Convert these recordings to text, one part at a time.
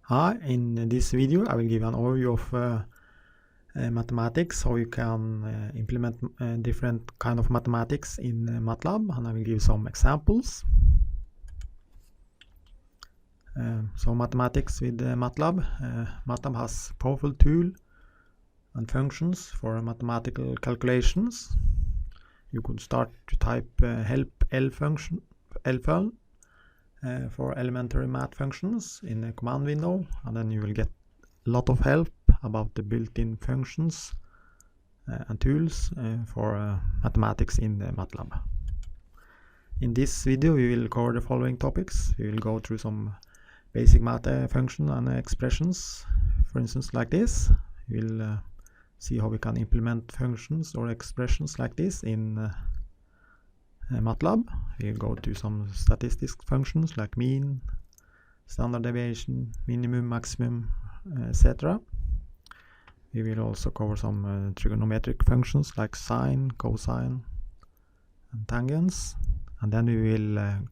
Hi, in this video I will give an overview of mathematics, how you can implement different kind of mathematics in MATLAB, and I will give some examples. So mathematics with MATLAB. MATLAB has powerful tool and functions for mathematical calculations. You could start to type help L function, L for elementary math functions in the command window, and then you will get a lot of help about the built-in functions and tools for mathematics in MATLAB. In this video we will cover the following topics. We will go through some basic math function and expressions, for instance like this. We'll see how we can implement functions or expressions like this in MATLAB. We'll go to some statistics functions like mean, standard deviation, minimum, maximum, etc. We will also cover some trigonometric functions like sine, cosine, and tangents. And then we will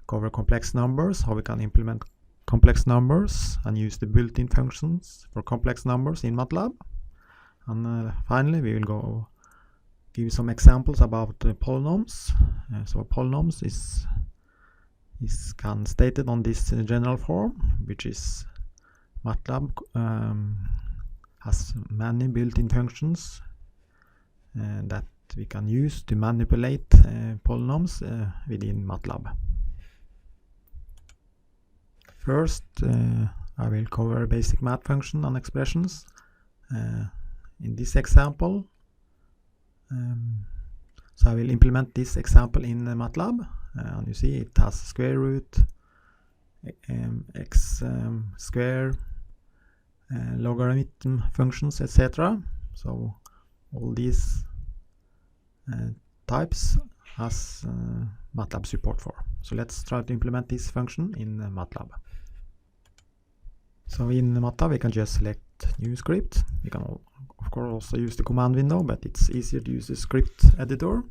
cover complex numbers, how we can implement complex numbers and use the built-in functions for complex numbers in MATLAB. And finally we will give some examples about polynomials. So polynomials is stated on this general form, which is MATLAB has many built-in functions that we can use to manipulate polynomials within MATLAB. First, I will cover basic math function and expressions. In this example, so I will implement this example in MATLAB, and you see it has square root, x square, logarithm functions, etc. So all these types has MATLAB support for. So let's try to implement this function in MATLAB. So in MATLAB we can just select new script. You can of course also use the command window, but it's easier to use the script editor.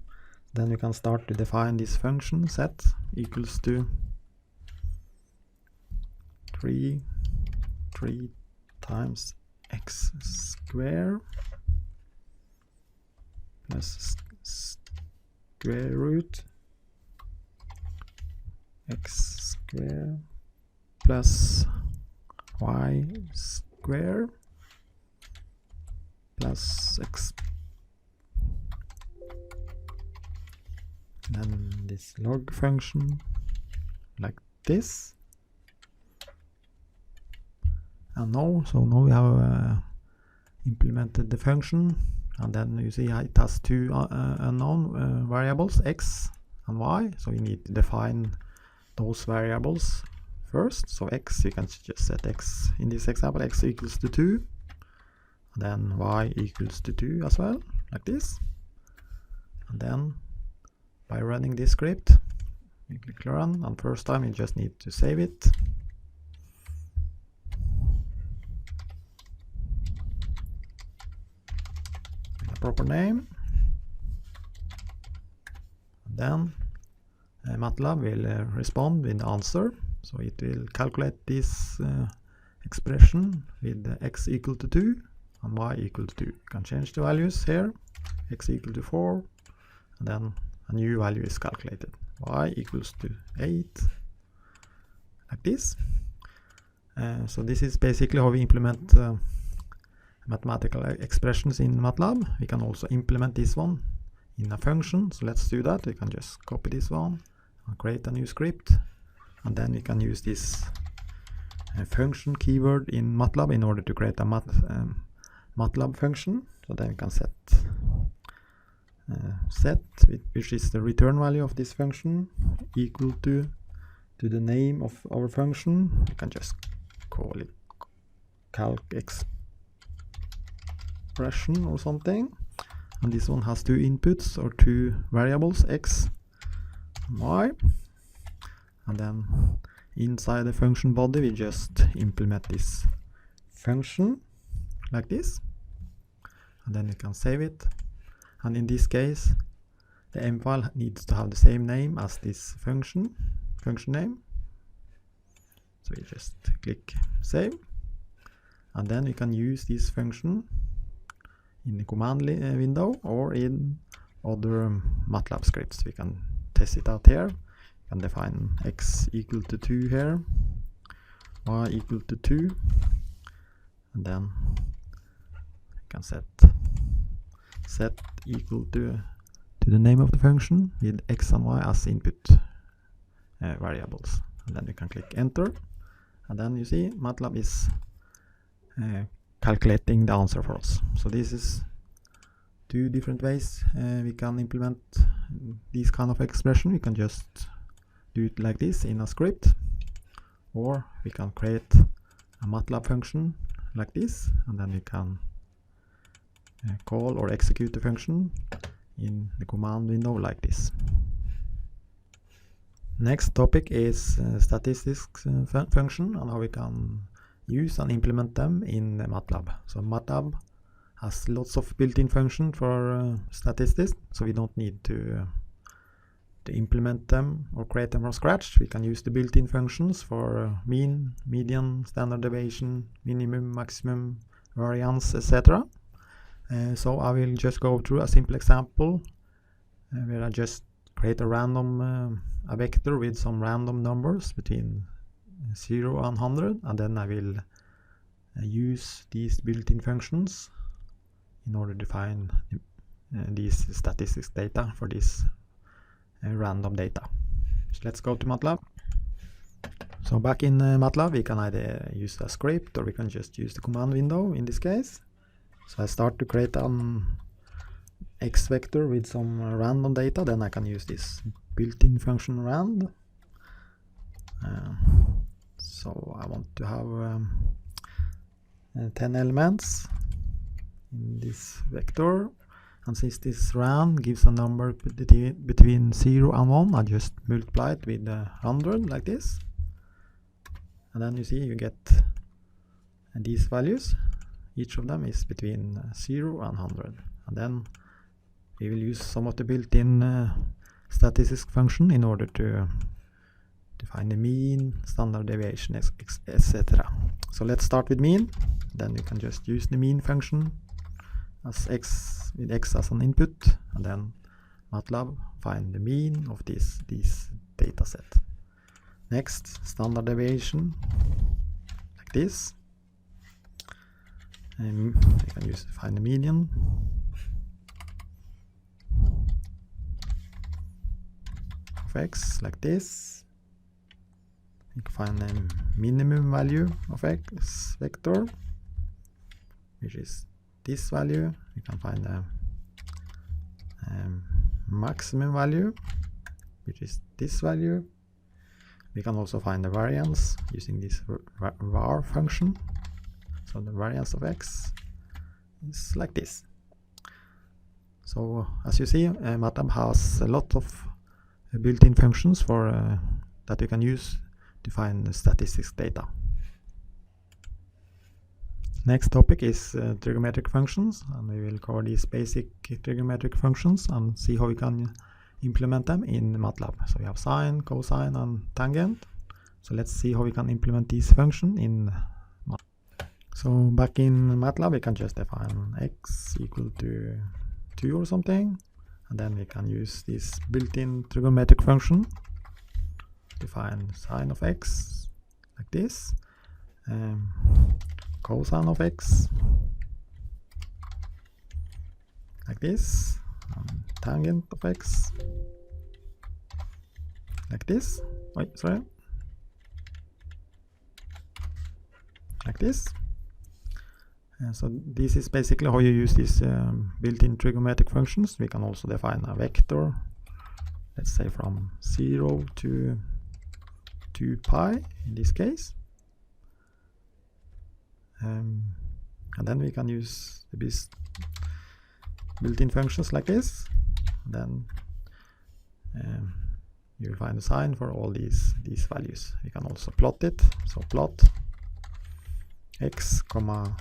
Then we can start to define this function set equals to 3 times x square plus square root x square plus y square plus x. Then this log function like this. And now we have implemented the function, and then you see it has two unknown variables, x and y. So we need to define those variables first. So x, you can just set x in this example, x equals to 2, and then y equals to 2 as well, like this. And then by running this script, we click run, and first time you just need to save it. Proper name, and then MATLAB will respond with the answer. So it will calculate this expression with x equal to 2 and y equal to 2. You can change the values here, x equal to 4, and then a new value is calculated, y equals to 8, like this. So this is basically how we implement mathematical expressions in MATLAB. We can also implement this one in a function, so let's do that. We can just copy this one and create a new script, and then we can use this function keyword in MATLAB in order to create a MATLAB function. So then we can set which is the return value of this function, equal to the name of our function. You can just call it calc expression or something, and this one has two inputs or two variables, x and y, and then inside the function body we just implement this function like this, and then you can save it. And in this case the M file needs to have the same name as this function name. So you just click save, and then you can use this function in the command window or in other MATLAB scripts. We can test it out here. You can define x equal to 2 here, y equal to 2, and then you can set equal to the name of the function with x and y as input variables, and then you can click enter, and then you see MATLAB is calculating the answer for us. So this is two different ways we can implement this kind of expression. We can just do it like this in a script, or we can create a MATLAB function like this, and then we can call or execute the function in the command window like this. Next topic is statistics function and how we can use and implement them in MATLAB. So MATLAB has lots of built-in functions for statistics, so we don't need to implement them or create them from scratch. We can use the built-in functions for mean, median, standard deviation, minimum, maximum, variance, etc. So I will just go through a simple example where I just create a random a vector with some random numbers between 0 and 100, and then I will use these built-in functions in order to find these statistics data for this random data. So let's go to MATLAB. So back in MATLAB we can either use a script or we can just use the command window in this case. So I start to create an x vector with some random data, then I can use this built-in function rand. So I want to have 10 elements in this vector, and since this rand gives a number between 0 and 1, I just multiply it with 100 like this, and then you see you get these values. Each of them is between 0 and 100, and then we will use some of the built-in statistics function in order to find the mean, standard deviation, etc. So let's start with mean. Then you can just use the mean function as x with x as an input, and then MATLAB find the mean of this data set. Next, standard deviation like this. You can find the median. Of x like this. You can find the minimum value of x vector, which is this value. You can find the maximum value, which is this value. We can also find the variance using this var function. So the variance of x is like this. So as you see, MATLAB has a lot of built-in functions for that you can use to find the statistics data. Next topic is trigonometric functions, and we will cover these basic trigonometric functions and see how we can implement them in MATLAB. So we have sine, cosine, and tangent. So let's see how we can implement these functions in MATLAB. So back in MATLAB we can just define x equal to 2 or something, and then we can use this built-in trigonometric function to find sine of x like this, cosine of x like this, and tangent of x like this. Wait, sorry, like this. So this is basically how you use these built-in trigonometric functions. We can also define a vector, let's say from 0 to 2 pi in this case, and then we can use these built-in functions like this. Then you will find the sign for all these values. We can also plot it. So plot x comma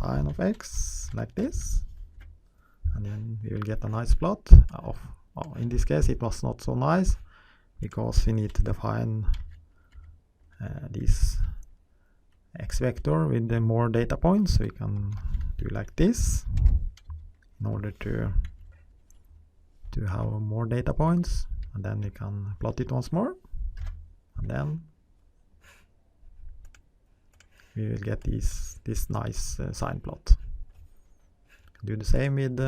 sine of x like this, and then we will get a nice plot of, in this case it was not so nice because we need to define this x vector with the more data points. We can do like this in order to have more data points, and then we can plot it once more, and then we will get this nice sine plot. Do the same with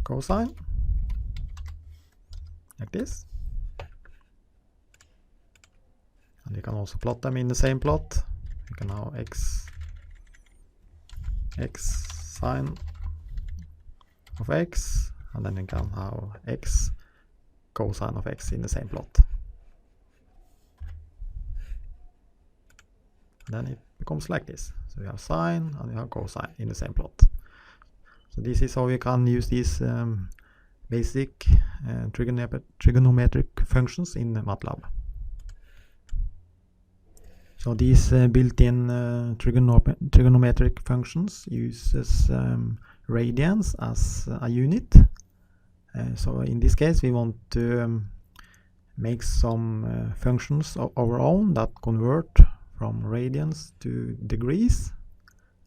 cosine, like this. And you can also plot them in the same plot. You can now x sine of x, and then you can have x cosine of x in the same plot. Then it becomes like this. So you have sine and you have cosine in the same plot. So this is how you can use these basic trigonometric functions in MATLAB. So these built-in trigonometric functions uses radians as a unit. So in this case we want to make some functions of our own that convert from radians to degrees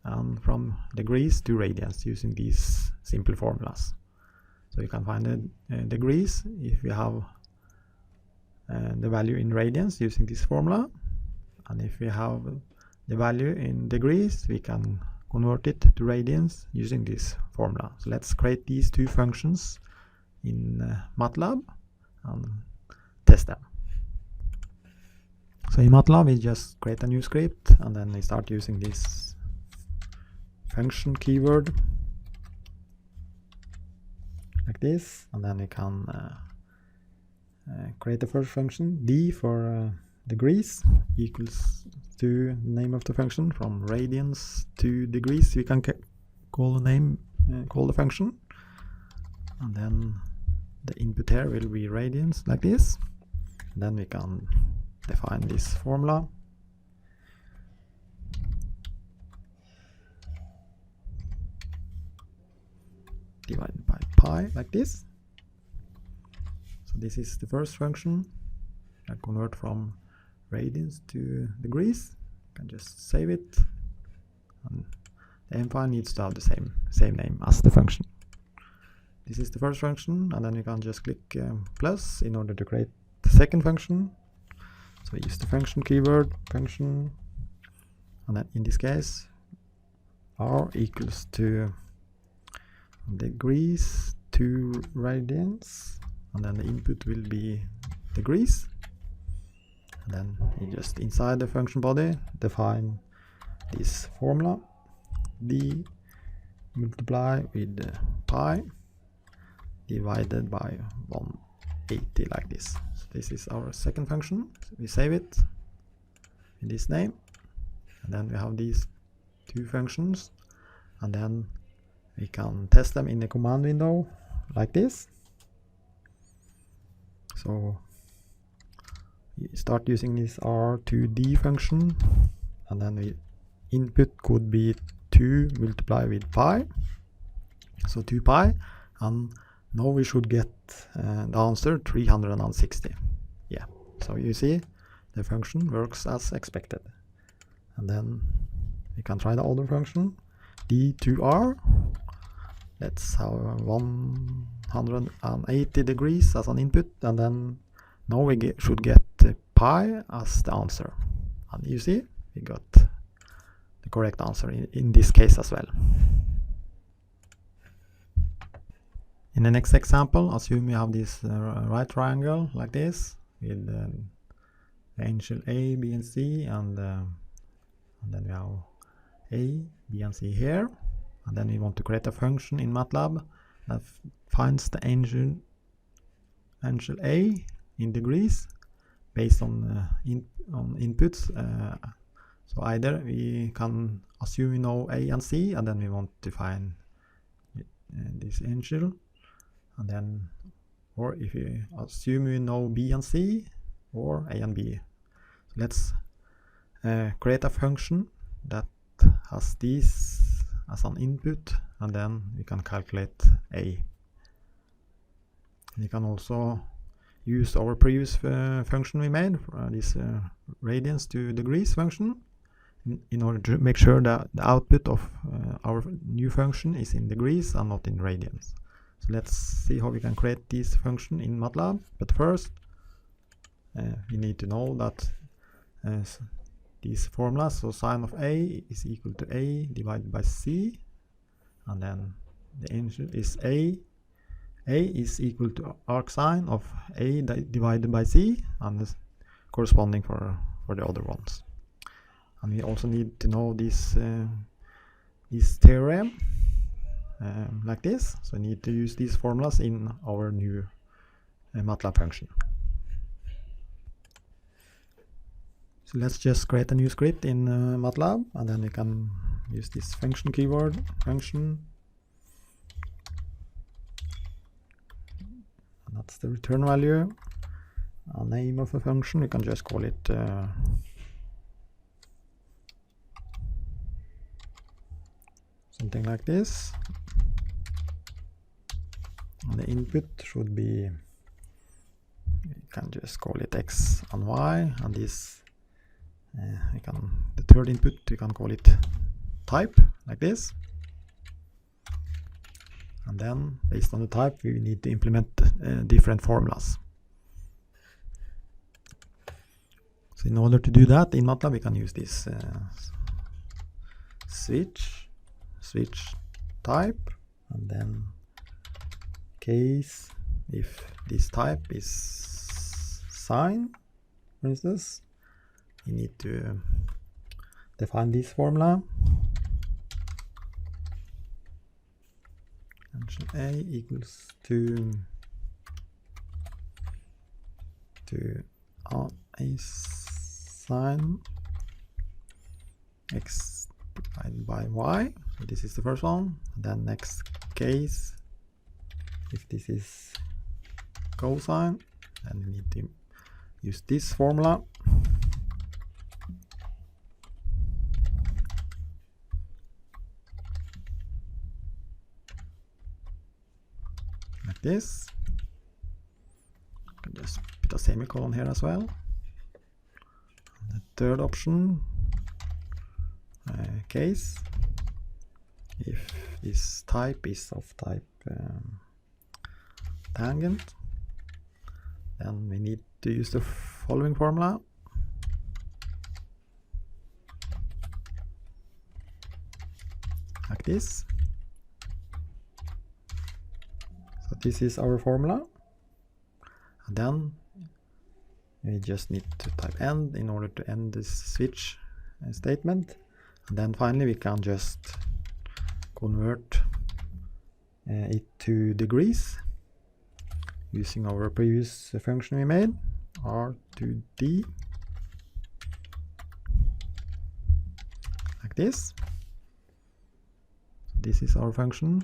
and from degrees to radians using these simple formulas. So you can find the degrees if we have the value in radians using this formula, and if we have the value in degrees we can convert it to radians using this formula. So let's create these two functions in MATLAB and test them. So in MATLAB we just create a new script, and then we start using this function keyword like this, and then we can create the first function. D for degrees equals to the name of the function. From radians to degrees we can call the function, and then the input here will be radians like this. Then we can define this formula. Divided by pi like this. So this is the first function. I convert from radians to degrees. You can just save it, and the end file needs to have the same name as the function. This is the first function, and then you can just click plus in order to create the second function. So we use the function keyword, function, and then in this case r equals to degrees to radians, and then the input will be degrees, and then you just inside the function body define this formula, d multiply with pi divided by 180 like this. So this is our second function. So we save it with this name, and then we have these two functions, and then we can test them in the command window like this. So you start using this r2d function, and then the input could be 2 multiplied with pi, so 2 pi, and now we should get the answer 360. Yeah, so you see the function works as expected. And then we can try the other function, d2r. Let's have 180 degrees as an input, and then now we should get pi as the answer. And you see we got the correct answer in this case as well. In the next example, assume you have this right triangle like this with the angle A, B, and C, and then we have A, B, and C here, and then we want to create a function in MATLAB that finds the angle A in degrees based on inputs. So either we can assume we know A and C, and then we want to find this angle, and then, or if we assume we know B and C, or A and B. So let's create a function that has this as an input, and then we can calculate A. You can also use our previous function we made, this radians to degrees function, in order to make sure that the output of our new function is in degrees and not in radians. So let's see how we can create this function in MATLAB. But first, we need to know that these formulas, so sine of A is equal to A divided by C, and then the answer is A is equal to arcsine of A divided by C, and the corresponding for the other ones. And we also need to know this theorem like this. So we need to use these formulas in our new MATLAB function. So let's just create a new script in MATLAB, and then we can use this function keyword, function. And that's the return value. A name of a function, we can just call it something like this. And the input should be, we can just call it x and y, and this the third input we can call it type, like this. And then based on the type we need to implement different formulas. So in order to do that in MATLAB we can use this switch type, and then case if this type is sine, for instance, we need to define this formula. Function A equals to a sine x divided by y. So this is the first one. And then next case, if this is cosine, then we need to use this formula. Like this. I can just put a semicolon here as well. And the third option, case, if this type is of type tangent, then we need to use the following formula. Like this. So this is our formula, and then we just need to type end in order to end this switch statement, and then finally we can just convert it to degrees using our previous function we made, r to d, like this. This is our function.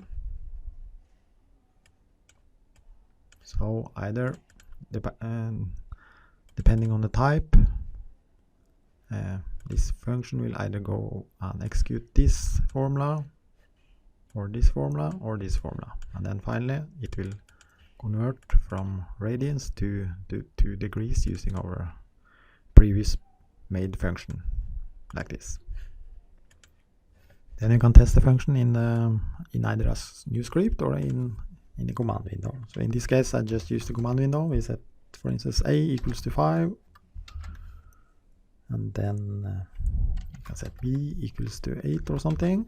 So either depending on the type, this function will either go and execute this formula or this formula or this formula, and then finally it will convert from radians to degrees using our previous made function, like this. Then you can test the function in either a new script or in the command window. So in this case I just use the command window. We set, for instance, a equals to 5, and then we can set b equals to 8 or something,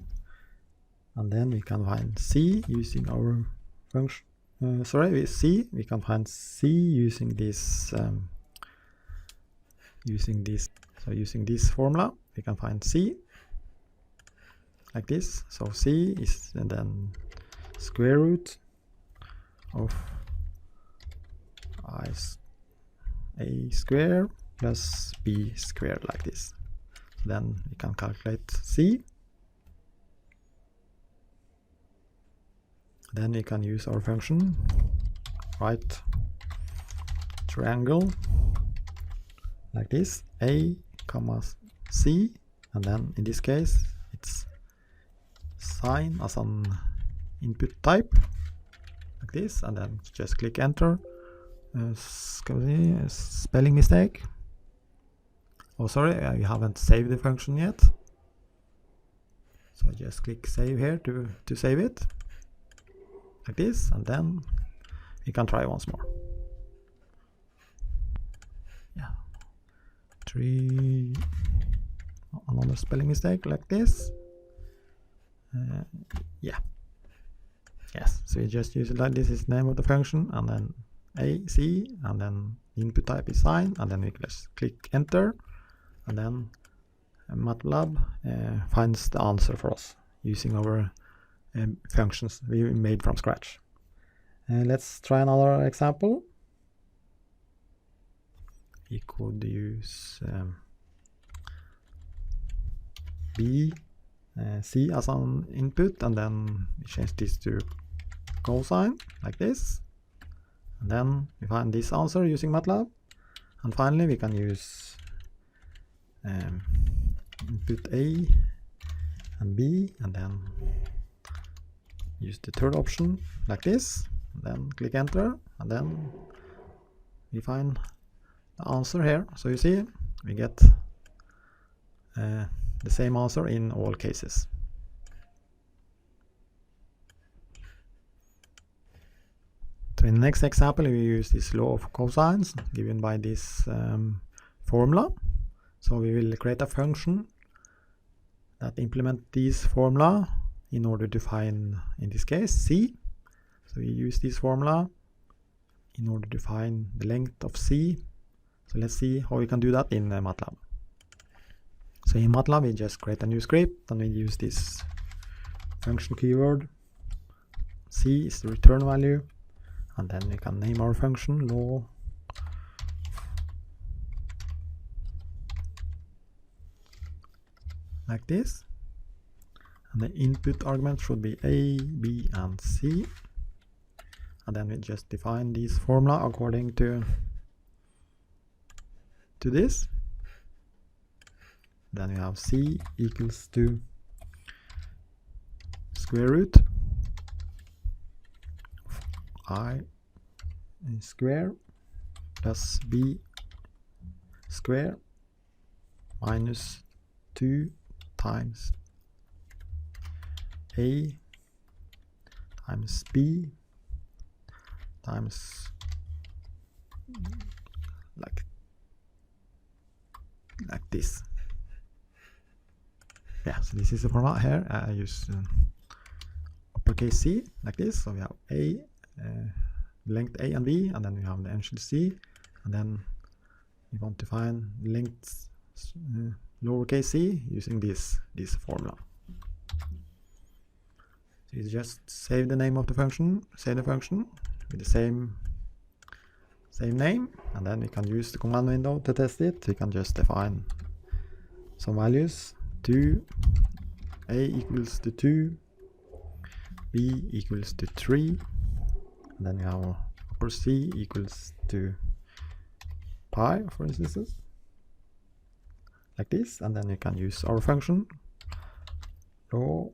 and then we can find c using our function. We can find c using this using this formula we can find c, like this. So c is then square root of a square plus b squared, like this. Then we can calculate c. Then we can use our function right triangle, like this, a comma c, and then in this case it's sine as an input type, like this, and then just click enter, spelling mistake. Oh, sorry, I haven't saved the function yet. So I just click save here to save it, like this, and then we can try once more. Yeah, 3, another spelling mistake like this. Yeah, yes, so we just use it like this is the name of the function, and then AC, and then input type is sign, and then we just click enter, and then MATLAB finds the answer for us using our functions we made from scratch. Let's try another example. We could use B, C as an input, and then we change this to cosine like this, and then we find this answer using MATLAB. And finally we can use input A and B, and then use the third option like this, and then click enter, and then we find the answer here. So you see, we get the same answer in all cases. So in the next example we use this law of cosines given by this formula. So we will create a function that implement this formula in order to find, in this case, C. So we use this formula in order to find the length of C. So let's see how we can do that in MATLAB. So in MATLAB we just create a new script, and we use this function keyword. C is the return value, and then we can name our function law like this, and the input argument should be A, B, and C, and then we just define this formula according to this. Then we have C equals to square root I square plus B square minus 2 times A times B times like this. Yeah, so this is the format here. I use uppercase C like this. So we have A, length A and B, and then we have the initial C, and then we want to find length lowercase c using this formula. So you just save the name of the function, save the function with the same name, and then we can use the command window to test it. We can just define some values. 2, A equals to 2, B equals to 3, and then we have upper C equals to pi, for instance, like this, and then we can use our function law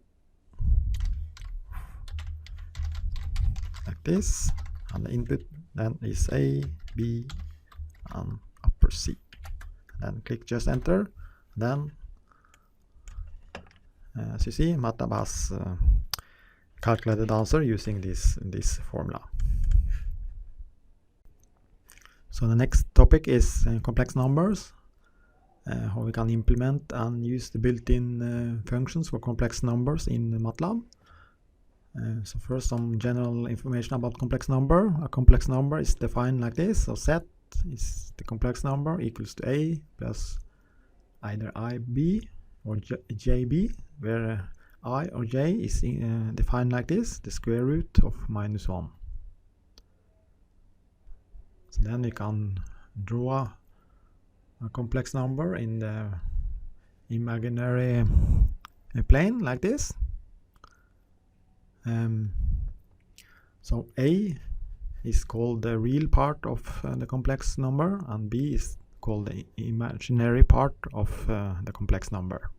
like this, and the input then is A, B, and upper C. Then click just enter. Then as you see, MATLAB has calculated the answer using this formula. So the next topic is complex numbers, how we can implement and use the built-in functions for complex numbers in MATLAB. So first, some general information about complex number. A complex number is defined like this. So set is the complex number equals to A plus either IB or JB, where I or J is defined like this, the square root of -1. So then we can draw a complex number in the imaginary plane like this. So A is called the real part of the complex number, and B is called the imaginary part of the complex number.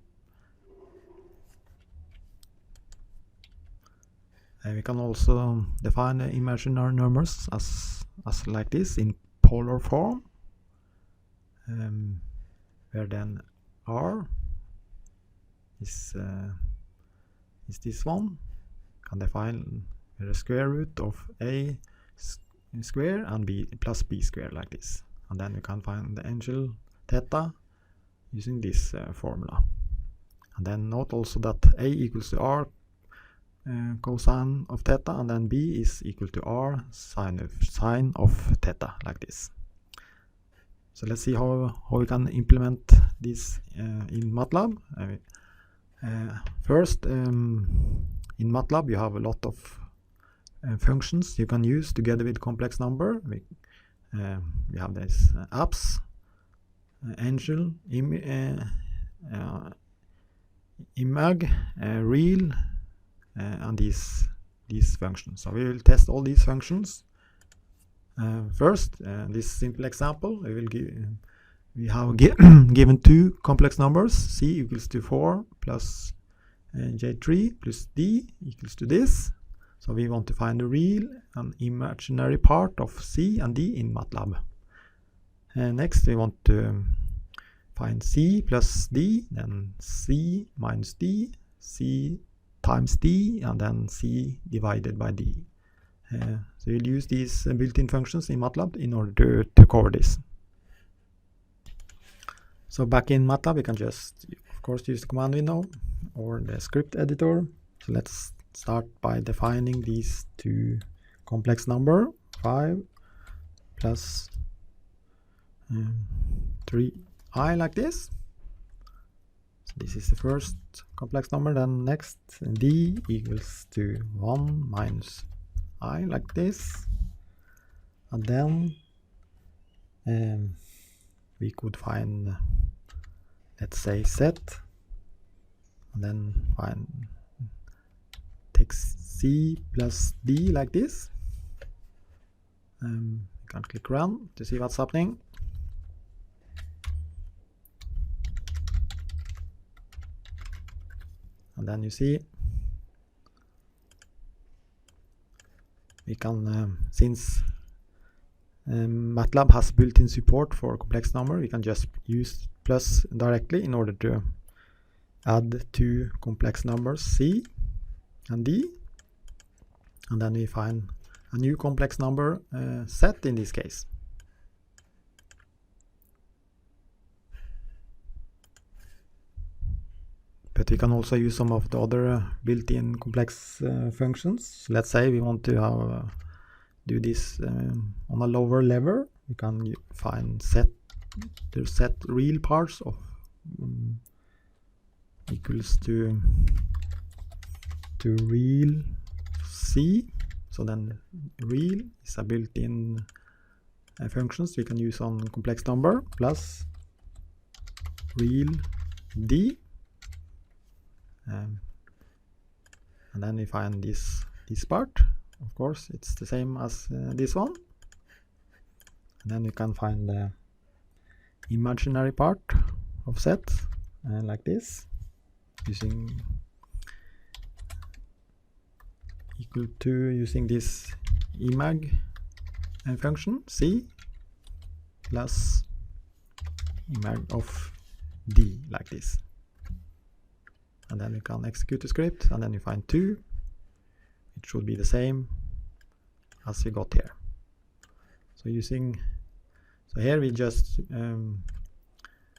We can also define the imaginary numbers as as like this in polar form, where then r is this one. Can define the square root of a square and b plus b square like this, and then you can find the angle theta using this formula. And then note also that a equals to r cosine of theta, and then b is equal to r sine of theta like this. So let's see how we can implement this in MATLAB. First, in MATLAB you have a lot of functions you can use together with complex number. We have these apps, angel, imag, real, and these functions. So we will test all these functions. First, this simple example, we have given two complex numbers, c equals to 4 plus j3 plus d equals to this. So we want to find the real and imaginary part of c and d in MATLAB. Next, we want to find c plus d, then c minus d, c times d, and then c divided by d. So you'll use these built-in functions in MATLAB in order to cover this. So back in MATLAB, we can just, of course, use the command window or the script editor. So let's start by defining these two complex number, 5 plus 3i like this. So this is the first complex number. Then next, d equals to 1 minus I like this, and then we could find, let's say, set, and then take c plus d like this. You can click run to see what's happening. And then you see we can, since MATLAB has built-in support for complex number, we can just use plus directly in order to add two complex numbers, c and d, and then we find a new complex number, set in this case. But we can also use some of the other built-in complex functions. So let's say we want to do this on a lower level. We can find set real parts of equals to real c. So then real is a built-in functions we can use on complex number plus real d. And then we find this part. Of course, it's the same as this one. And then we can find the imaginary part of set like this, using equal to using this imag function c plus imag of d like this. And then we can execute the script, and then you find 2. It should be the same as we got here. So here we just,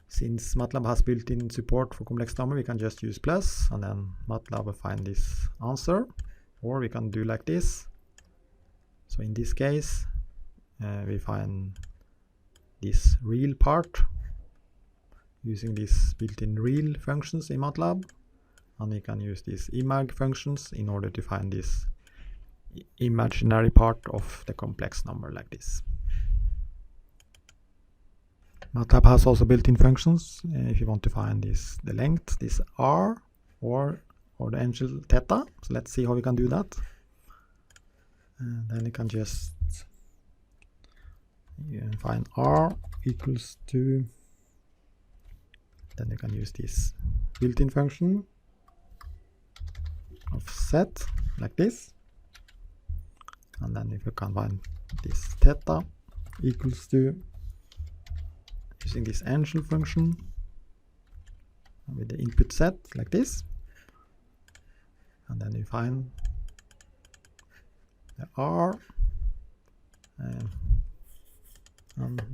since MATLAB has built-in support for complex number, we can just use plus, and then MATLAB will find this answer. Or we can do like this. So in this case, we find this real part using these built-in real functions in MATLAB. And we can use these imag functions in order to find this imaginary part of the complex number like this. MATLAB has also built-in functions if you want to find the length, this r, or the angle theta. So let's see how we can do that. And then you can just find r equals to, then you can use this built-in function of set like this, and then if you can find this theta equals to, using this angel function with the input set like this, and then you find the r and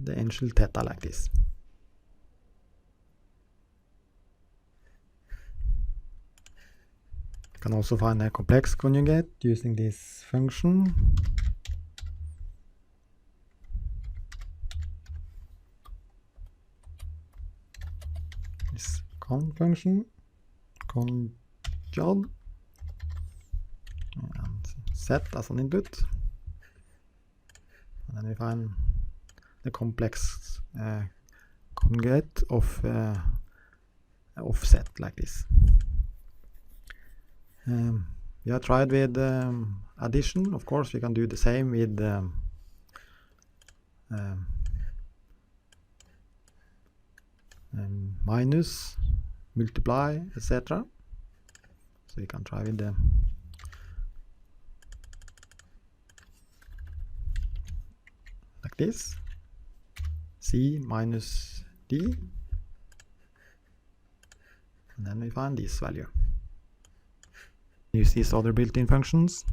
the angel theta like this. You can also find a complex conjugate using this function. This con function, conjug, and set as an input, and then we find the complex conjugate of set like this. We have tried with addition. Of course, we can do the same with minus, multiply, etc. So we can try with the like this, c minus d, and then we find this value. Use these other built-in functions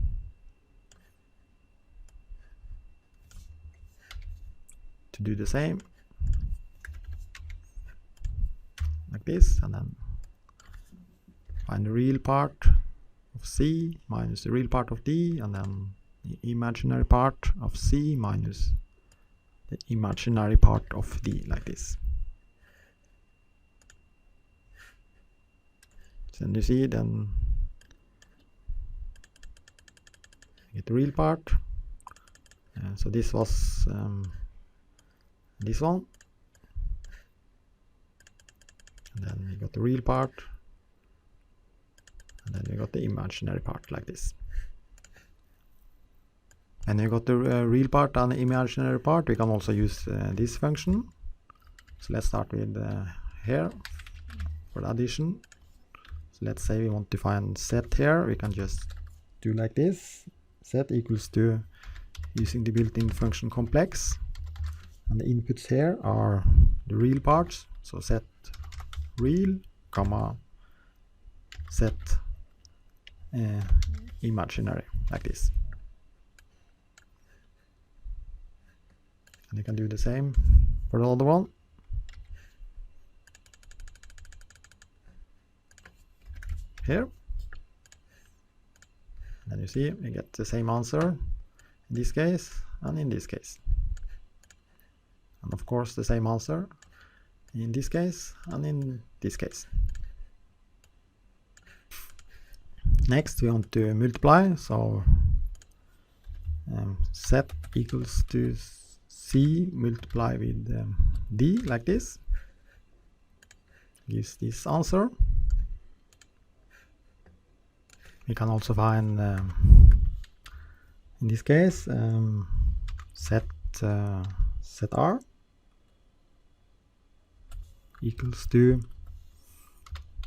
to do the same, like this, and then find the real part of c minus the real part of d, and then the imaginary part of c minus the imaginary part of d, like this. So then you see, then you get the real part. So this was this one, and then we got the real part, and then we got the imaginary part like this. And you got the real part and the imaginary part. We can also use this function. So let's start with here for the addition. So let's say we want to find set here. We can just do like this. Set equals to, using the built-in function complex, and the inputs here are the real parts. So set real, comma, set imaginary, like this. And you can do the same for the other one. Here. And then you see we get the same answer in this case and in this case. And of course the same answer in this case and in this case. Next we want to multiply, so set equals to c multiply with d, like this, gives this answer. We can also find in this case set r equals to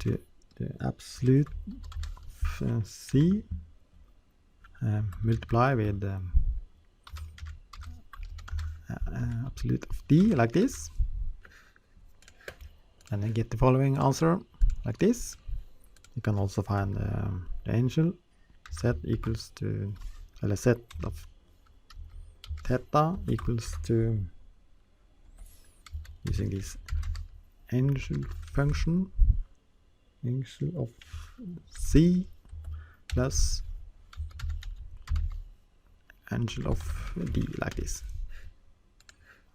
the absolute c multiply with absolute of d, like this, and then get the following answer like this. You can also find the angel set equals to, well, set of theta equals to, using this angel function, angel of c plus angel of d, like this.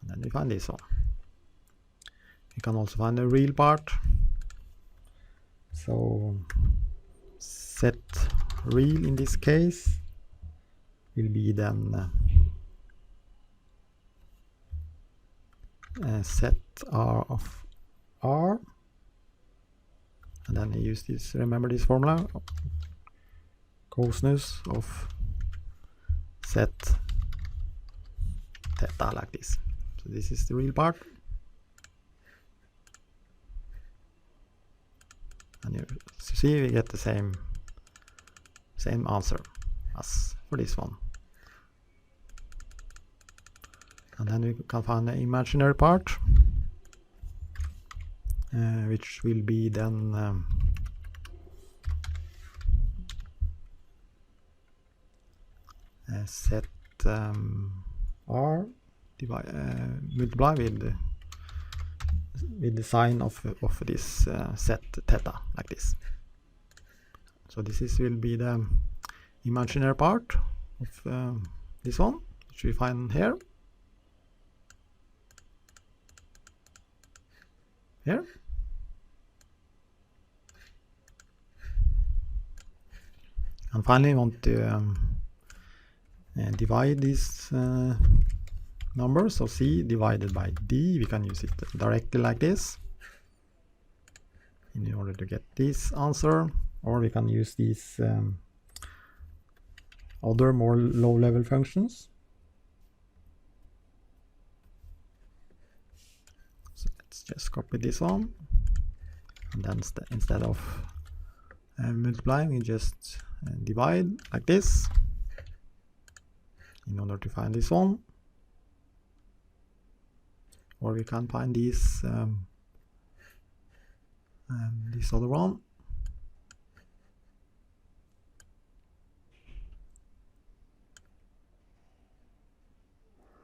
And then we find this one. You can also find the real part. So set real in this case will be then set r of r, and then you use this, remember this formula, cosinus of set theta, like this. So this is the real part, and you see we get the same answer as for this one. And then we can find the imaginary part, which will be then set r multiply with the sign of this set theta, like this. So this will be the imaginary part of this one, which we find here. And finally, we want to divide these numbers. So C divided by D, we can use it directly like this in order to get this answer, or we can use these other more low-level functions. So let's just copy this one, and then instead of multiplying, we just divide like this in order to find this one, or we can find this other one.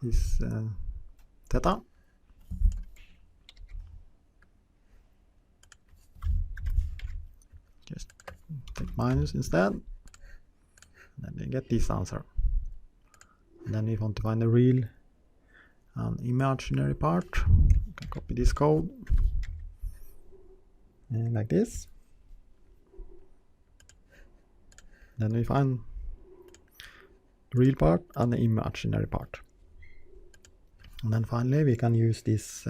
This theta. Just take minus instead, and then we get this answer. And then we want to find the real and imaginary part. You can copy this code like this. Then we find the real part and the imaginary part. And then finally we can use this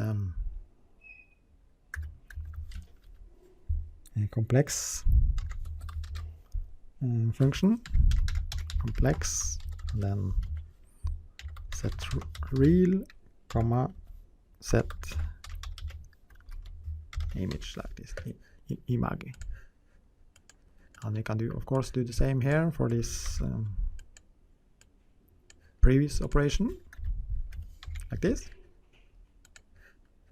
complex function, complex, and then set real, comma, set image, like this, image. And we can do, of course, do the same here for this previous operation, like this.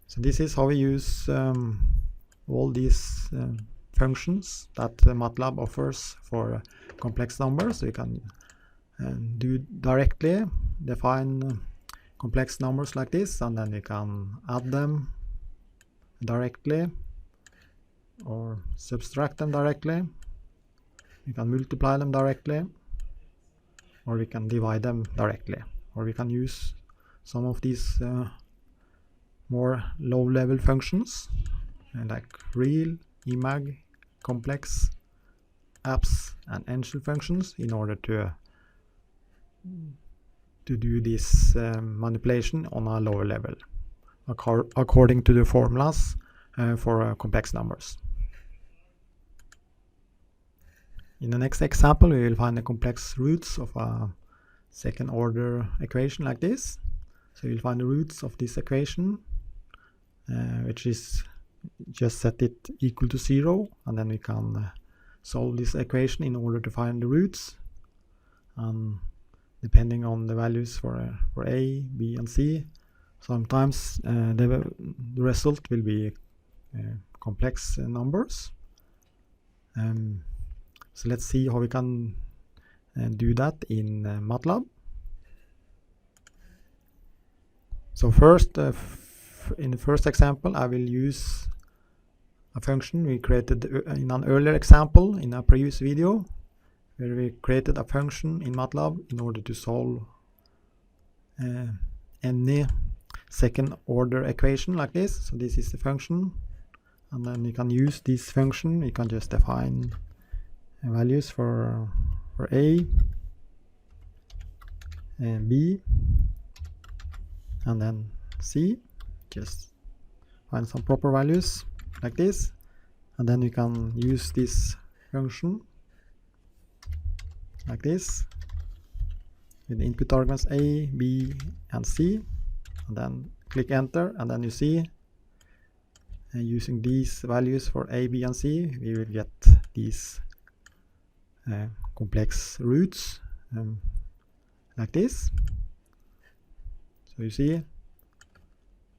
So this is how we use all these functions that MATLAB offers for complex numbers. So you can do directly define complex numbers like this, and then you can add them directly or subtract them directly. We can multiply them directly, or we can divide them directly, or we can use some of these more low-level functions like real, imag, complex, abs, and angel functions in order to do this manipulation on a lower level according to the formulas for complex numbers. In the next example, we will find the complex roots of a second order equation like this. So you'll find the roots of this equation, which is just set it equal to 0, and then we can solve this equation in order to find the roots. Depending on the values for A, B, and C, sometimes the result will be complex numbers. So let's see how we can do that in MATLAB. So first, in the first example, I will use a function we created in an earlier example in a previous video, where we created a function in MATLAB in order to solve any second order equation like this. So this is the function, and then you can use this function. You can just define values for A and B and then C. Just find some proper values like this, and then you can use this function like this with the input arguments A, B, and C, and then click enter, and then you see using these values for A, B, and C, we will get these complex roots like this. So you see,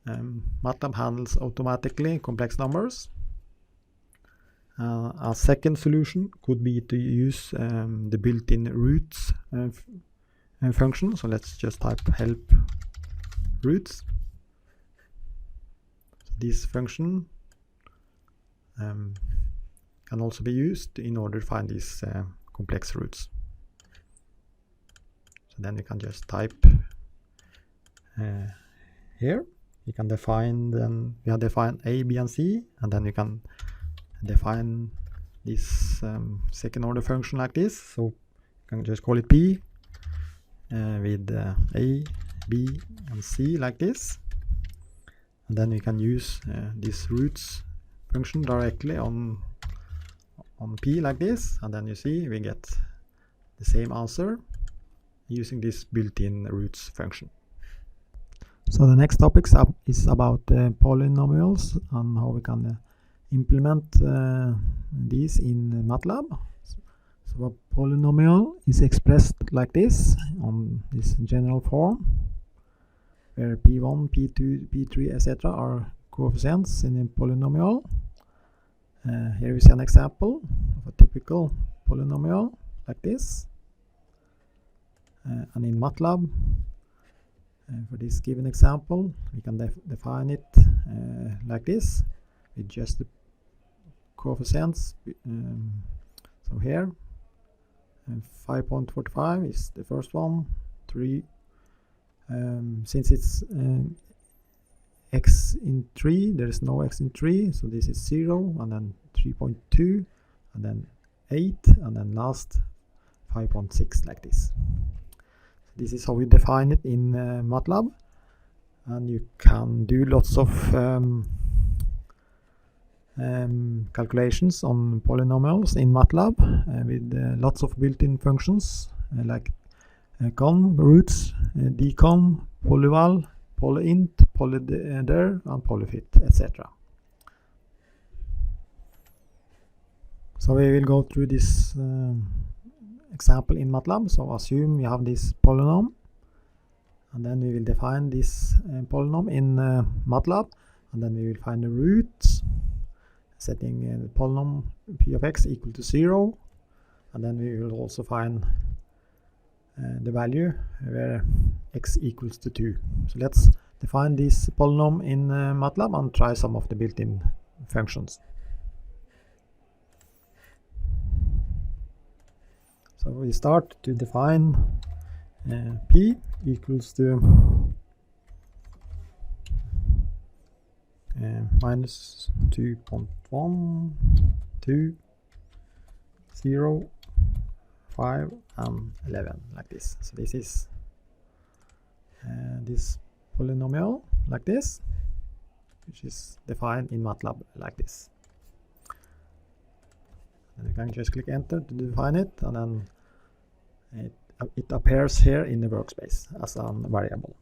MATLAB handles automatically complex numbers. A second solution could be to use the built-in roots function. So let's just type help roots. So this function can also be used in order to find these complex roots. So then you can just type here. You can define, then we have defined A, B, and C, and then you can define this second order function like this. So you can just call it P with A, B, and C like this, and then you can use this roots function directly on P like this, and then you see we get the same answer using this built-in roots function. So the next topic is about polynomials and how we can implement these in MATLAB. So a polynomial is expressed like this on this general form, where P1, P2, P3, etc. are coefficients in a polynomial. Here we see an example of a typical polynomial like this. And in MATLAB, for this given example, we can define it like this, with just the coefficients. So here, 5.45 is the first one, 3, since it's x in 3, there is no x in 3, so this is 0, and then 3.2, and then 8, and then last 5.6 like this. This is how we define it in MATLAB, and you can do lots of calculations on polynomials in MATLAB with lots of built-in functions like com, roots, decom, polyval, polyint, polydir, and polyfit, etc. So we will go through this example in MATLAB. So assume we have this polynomial, and then we will define this polynomial in MATLAB, and then we will find the roots, setting the polynomial p of x equal to 0, and then we will also find the value where x equals to 2. So let's define this polynomial in MATLAB and try some of the built-in functions. So we start to define p equals to minus 2.1, 2, 0, 5, and 11 like this. So this is this polynomial like this, which is defined in MATLAB like this. And you can just click enter to define it, and then it appears here in the workspace as a variable.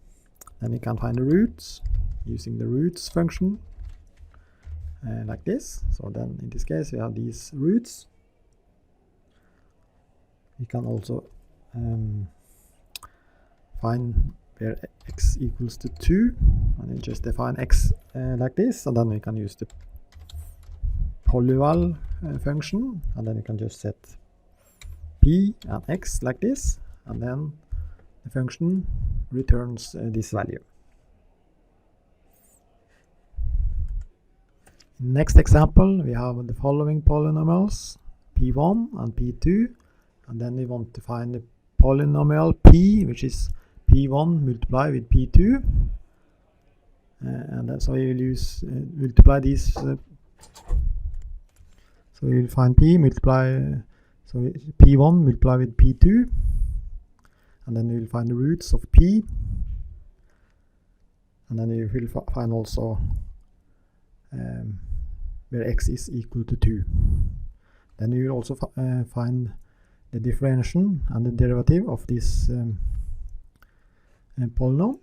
Then you can find the roots using the roots function like this. So then in this case we have these roots. You can also find where x equals to 2, and you just define x like this, and then we can use the polyval function, and then you can just set p and x like this, and then the function returns this value. Next example, we have the following polynomials, p1 and p2, and then we want to find the polynomial p, which is p1 multiplied with p2, and then so we will use multiply these. So we will find p multiply, so p1 multiply with p2, and then we will find the roots of p, and then we will find also where x is equal to 2. Then you will also find the differential and the derivative of this polynomial.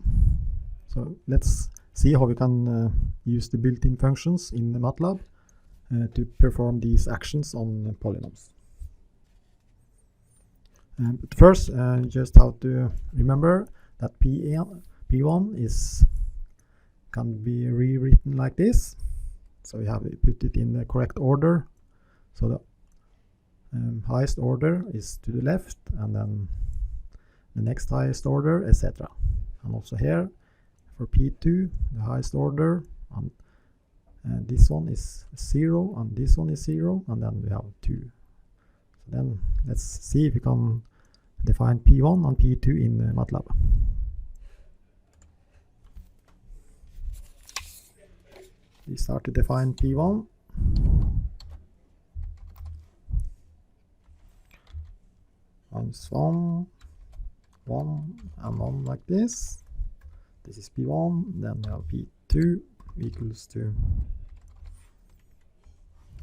So let's see how we can use the built-in functions in the MATLAB to perform these actions on polynomials. But first, just how to remember that P1 can be rewritten like this. So we have put it in the correct order. So the highest order is to the left, and then the next highest order, etc. And also here for P2, the highest order, and this one is 0, and this one is 0, and then we have 2. So then let's see if we can define P1 and P2 in MATLAB. We start to define P1. Times 1, 1, and 1 like this. This is P1, then we have P2 equals to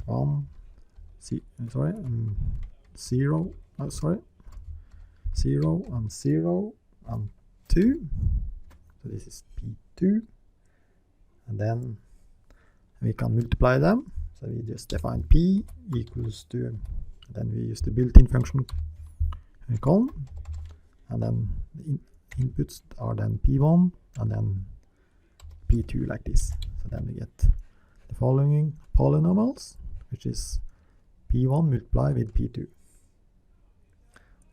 1, 0, 0 and 0 and 2. So this is P2, and then we can multiply them. So we just define P equals to, then we use the built-in function column, and then the inputs are then P1 and then P2 like this. So then we get the following polynomials, which is P1 multiplied with P2.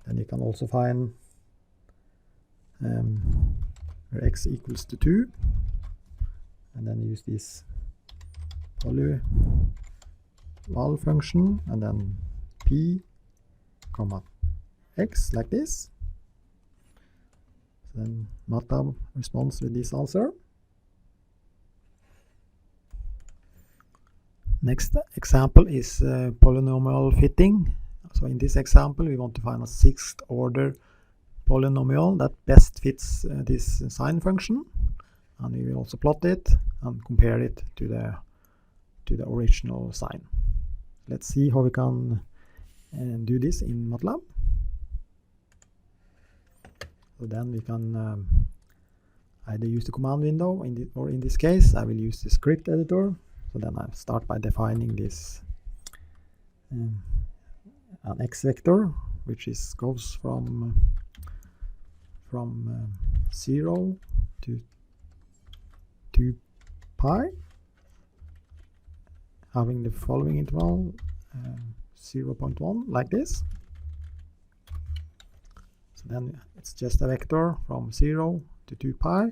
Then you can also find where x equals to 2, and then use this polyval function, and then P comma x like this. So then MATLAB responds with this answer. Next example is polynomial fitting. So in this example we want to find a 6th order polynomial that best fits this sine function, and we will also plot it and compare it to the original sine. Let's see how we can do this in MATLAB. So then we can either use the command window, or in this case I will use the script editor. So then I start by defining this an x vector, which goes from 0 to 2 pi, having the following interval 0.1 like this. So then it's just a vector from 0 to 2 pi,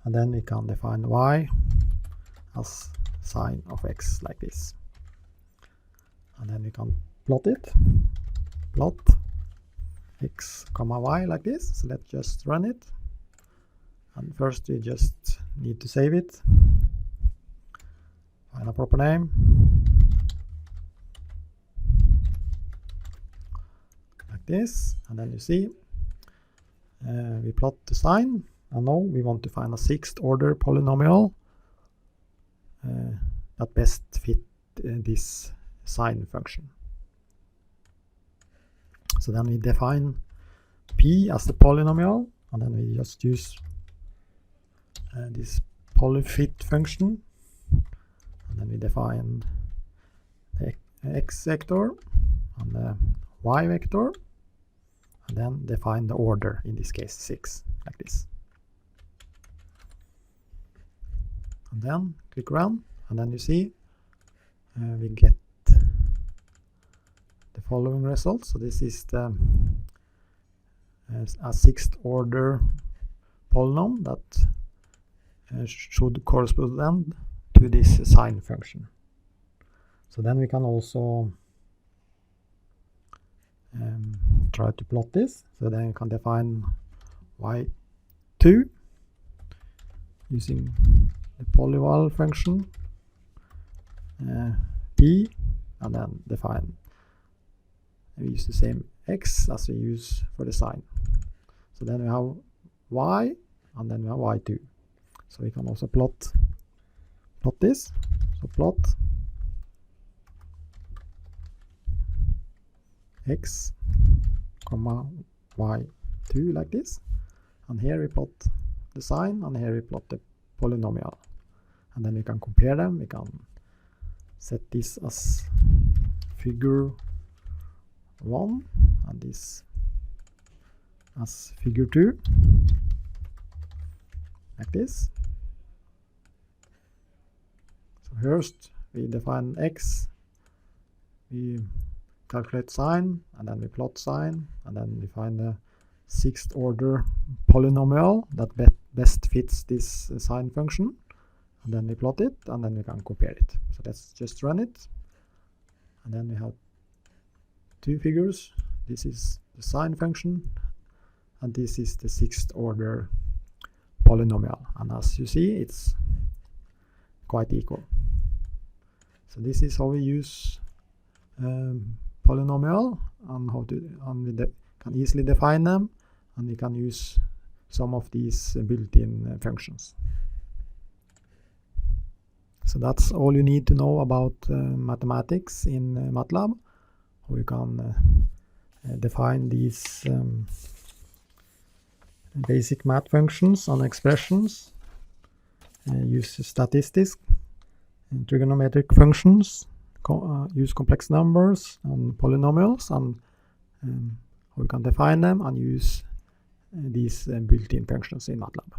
and then we can define y as sine of x like this, and then we can plot x comma y like this. So let's just run it, and first we just need to save it, find a proper name like this, and then you see we plot the sine, and now we want to find a 6th order polynomial that best fit this sine function. So then we define P as the polynomial, and then we just use this polyfit function, and then we define the x vector and the y vector, and then define the order, in this case 6, like this. And then click run, and then you see we get the following results. So this is a 6th order polynomial that should correspond to this sine function. So then we can also try to plot this. So then you can define y2 using the polyval function p, and then define, we use the same x as we use for the sine. So then we have y, and then we have y2. So we can also plot this. So plot x comma y2 like this, and here we plot the sine, and here we plot the polynomial, and then we can compare them. We can set this as figure 1 and this as figure 2, like this. So first we define x, we calculate sine, and then we plot sine, and then we find the sixth order polynomial that best fits this sine function, and then we plot it, and then we can compare it. So let's just run it, and then we have two figures. This is the sine function, and this is the sixth order polynomial, and as you see, it's quite equal. So this is how we use polynomial, and we can easily define them, and we can use some of these built-in functions. So that's all you need to know about mathematics in MATLAB. How you can define these basic math functions and expressions, use statistics and trigonometric functions, use complex numbers and polynomials, and how you can define them and use these built-in functions in MATLAB.